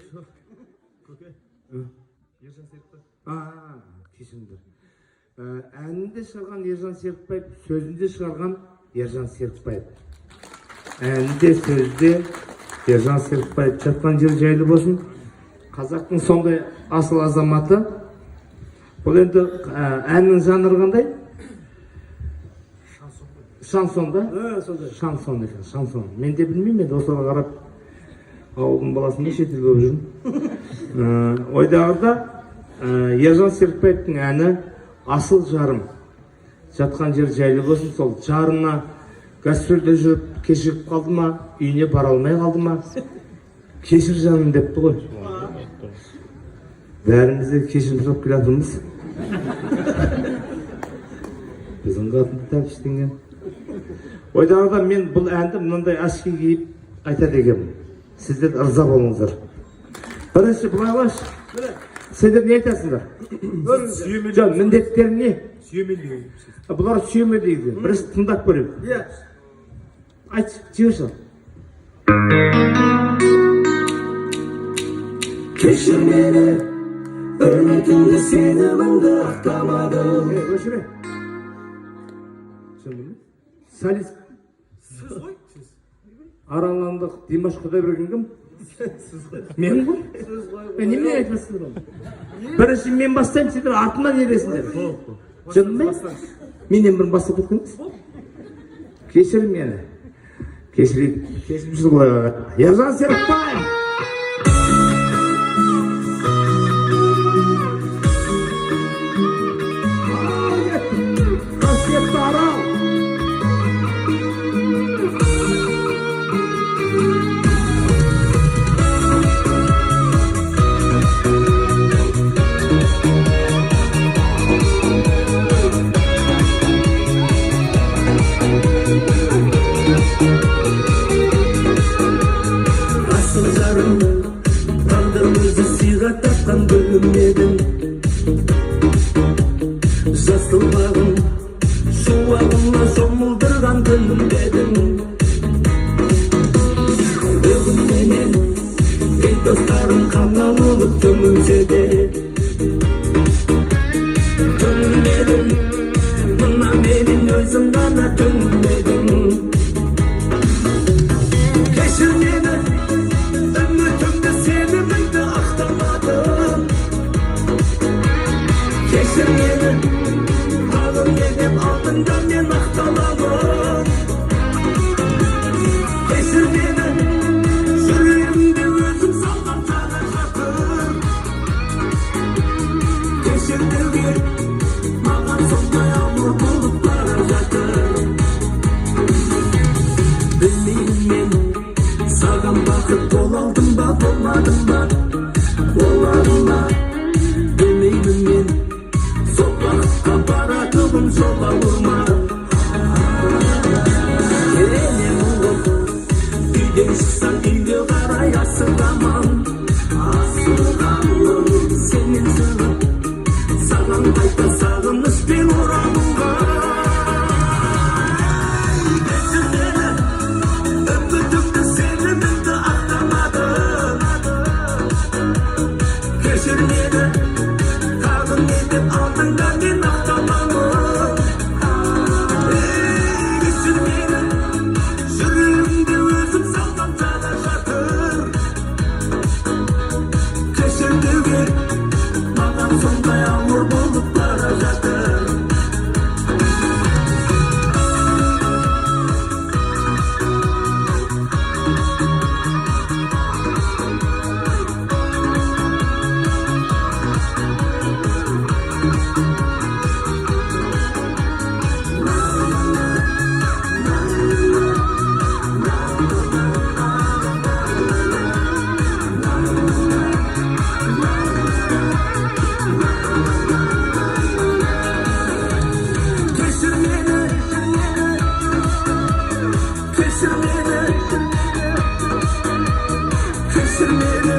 Ержан Серікбаев. Кешіріңдер. Әнінде шығарған Ержан Серікбаев, сөзінде шығарған Ержан Серікбаев. Әнінде, сөзде Ержан Серікбаев. Жатқан жер жайлы болсын. Қазақтың сондай асыл азаматы. Бұл енді әннің жанры қандай? Шансон да? Шансон екен, шансон. Мен де білмеймін, енді осыға қарап ауылдың баласында шетел болып жүрмін. Ойдағыда Ержан Серікбаевтың әні асыл жарым. Жатқан жер жайлы болсын. Сол жарына гастрольде жүріп кешігіп қалды ма, үйіне бара алмай қалды ма, кешір жаным депті ғой. Бәріміз де кешірім сұрап келе жатырмыз. Біздің қатынды тәпіштенген. Ойдағыда мен бұл әнді мынандай ашки кейіп айтады екенмін. Сіздер ырза болыңыздар. Бірінші бұлай қойшы. Сендер не айтасыңдар? Жан, міндеттері не? Сүйемел деген. Бұлар сүйемел дейді. Бірінші тыңдап көрейік. Айтшы, жіберші. Кешір мені, үмітімді сенімімді ақтамадым. Өшіре. Солист. Сіз ғой? Сіз. Араландық Димаш Құдайберген кім? Мен ғой? Неме айтасыңдар? Бірінші мен бастаймын, сендер артымнан ересіңдер. Жындымай? Менен бір бастап өткенбіз? Кешір мені. Кешірімсіз құлайға. Ержан Серікбаев! Қасиетті Арал! Асыл жарымды, тағдырымызды сыйға тартқан бөлінмедім. Жасыл бағым, шуағыма шомылдырған күнім дедім. Бүгінменен, ей достарым қамнан ұлып көмілсе де. Түнмедім, мына менен өзім ғана түнмедім. Кешір мені, үмітімді сенімімді ақтамадым. Кешір мені, ағым едім алдыңда мен ақталамын. Кешір мені, жүрегімде өзім салған тағы жатыр. Кешір деуге, маған сондай ауыр болып бара жатыр. Білмеймін мен, саған бақыт бола алдым ба, болмадым ба, боладым ба. Білмеймін мен, сол бақытқа баратығым жол ауыр ма. Енем ұлым, үйден шықсаң үйге қарай асығамын. Асығамын, сенен шығып, саған қайта сағыныспен оралуға. Үмітімді сенімімді ақтамадым. Кешір мені, тағым едім алдыңда мен ақталамын. Кешір мені, жүрегімде өзім салған тағы жатыр. Кешір деуге, маған сондай ауыр болып бара жатыр. Keshir meni, keshir meni, keshir meni.